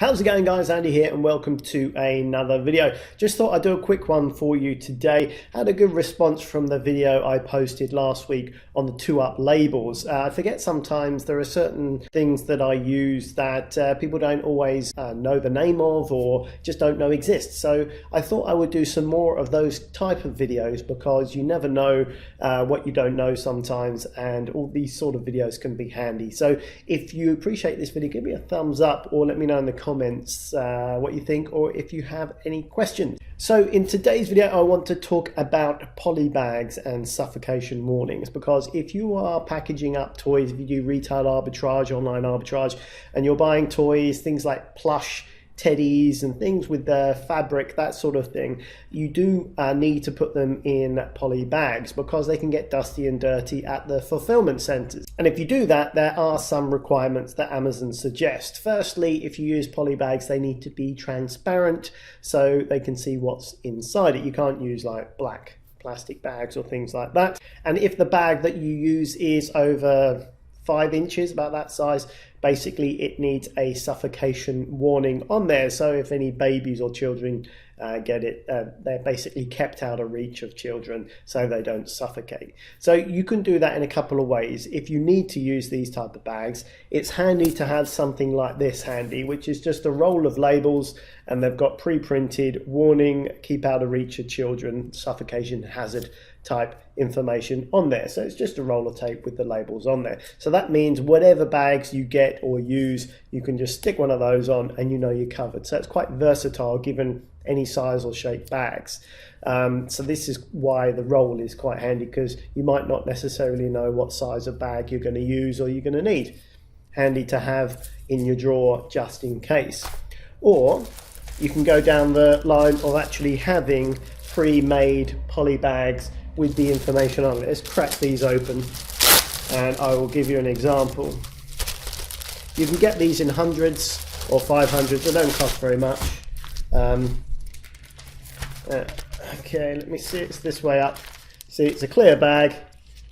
How's it going, guys? Andy here and welcome to another video. Just thought I'd do a quick one for you today. Had a good response from the video I posted last week on the 2-up labels. I forget sometimes there are certain things that I use that people don't always know the name of or just don't know exist. So I thought I would do some more of those type of videos because you never know what you don't know sometimes, and all these sort of videos can be handy. So if you appreciate this video, give me a thumbs up or let me know in the comments what you think, or if you have any questions. So in today's video I want to talk about poly bags and suffocation warnings, because if you are packaging up toys, if you do retail arbitrage, online arbitrage, and you're buying toys, things like plush teddies and things with the fabric, that sort of thing, you do need to put them in poly bags because they can get dusty and dirty at the fulfillment centers. And if you do that, there are some requirements that Amazon suggest. Firstly, if you use poly bags, they need to be transparent so they can see what's inside it. You can't use like black plastic bags or things like that. And if the bag that you use is over 5 inches, about that size, basically it needs a suffocation warning on there. So if any babies or children get it, they're basically kept out of reach of children so they don't suffocate. So you can do that in a couple of ways. If you need to use these type of bags, it's handy to have something like this handy, which is just a roll of labels, and they've got pre-printed warning, keep out of reach of children, suffocation hazard type information on there. So it's just a roll of tape with the labels on there. So that means whatever bags you get or use, you can just stick one of those on and you know you're covered. So it's quite versatile given any size or shape bags. So this is why the roll is quite handy, because you might not necessarily know what size of bag you're going to use or you're going to need. Handy to have in your drawer just in case. Or you can go down the line of actually having pre-made poly bags with the information on it. Let's crack these open and I will give you an example. You can get these in hundreds or 500s. They don't cost very much. Okay, let me see. It's this way up. See, it's a clear bag.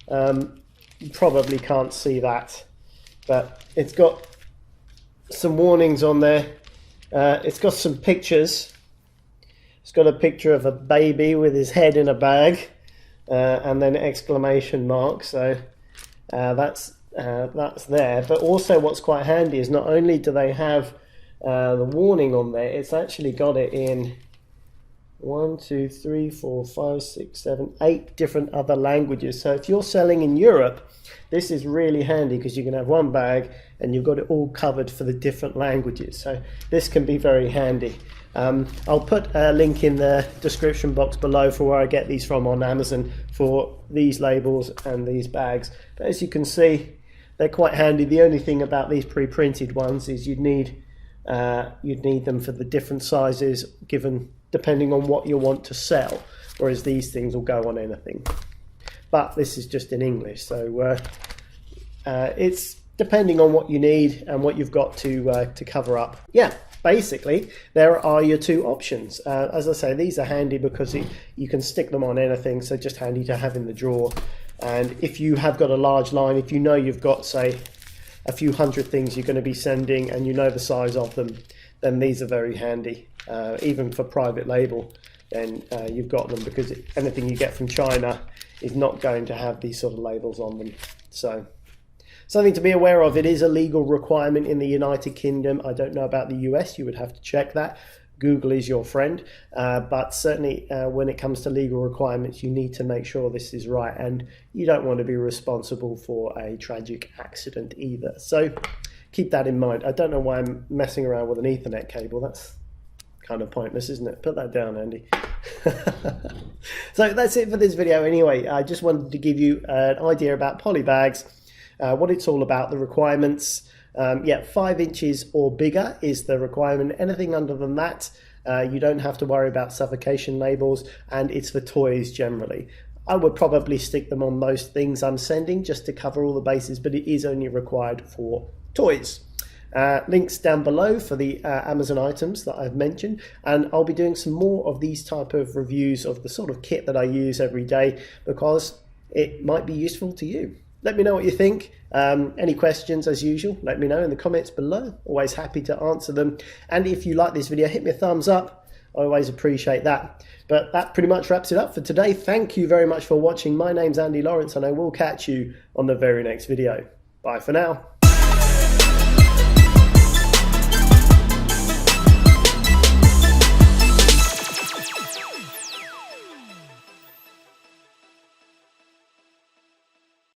You probably can't see that, but it's got some warnings on there. It's got some pictures. It's got a picture of a baby with his head in a bag, and then exclamation mark. So that's there. But also what's quite handy is not only do they have the warning on there, it's actually got it in 1, 2, 3, 4, 5, 6, 7, 8 different other languages. So if you're selling in Europe, this is really handy because you can have one bag and you've got it all covered for the different languages. So this can be very handy. I'll put a link in the description box below for where I get these from on Amazon for these labels and these bags. But as you can see, they're quite handy. The only thing about these pre-printed ones is you'd need them for the different sizes depending on what you want to sell, whereas these things will go on anything. But this is just in English, so it's depending on what you need and what you've got to cover up. Yeah, basically there are your two options. As I say, these are handy because you can stick them on anything, so just handy to have in the drawer. And if you have got a large line, if you know you've got, say, a few hundred things you're going to be sending and you know the size of them, then these are very handy. Even for private label, then you've got them, because anything you get from China is not going to have these sort of labels on them. So something to be aware of. It is a legal requirement in the United Kingdom. I don't know about the US. You would have to check that. Google is your friend, but certainly when it comes to legal requirements, you need to make sure this is right, and you don't want to be responsible for a tragic accident either. So keep that in mind. I don't know why I'm messing around with an Ethernet cable. That's kind of pointless, isn't it? Put that down, Andy. So that's it for this video anyway. I just wanted to give you an idea about poly bags, what it's all about, the requirements. Yeah, 5 inches or bigger is the requirement. Anything under than that, you don't have to worry about suffocation labels, and it's for toys generally. I would probably stick them on most things I'm sending just to cover all the bases, but it is only required for toys. Links down below for the Amazon items that I've mentioned, and I'll be doing some more of these type of reviews of the sort of kit that I use every day because it might be useful to you. let me know what you think. Any questions, as usual, let me know in the comments below. Always happy to answer them. And if you like this video, hit me a thumbs up. I always appreciate that. But that pretty much wraps it up for today. Thank you very much for watching. My name's Andy Lawrence, and I will catch you on the very next video. Bye for now.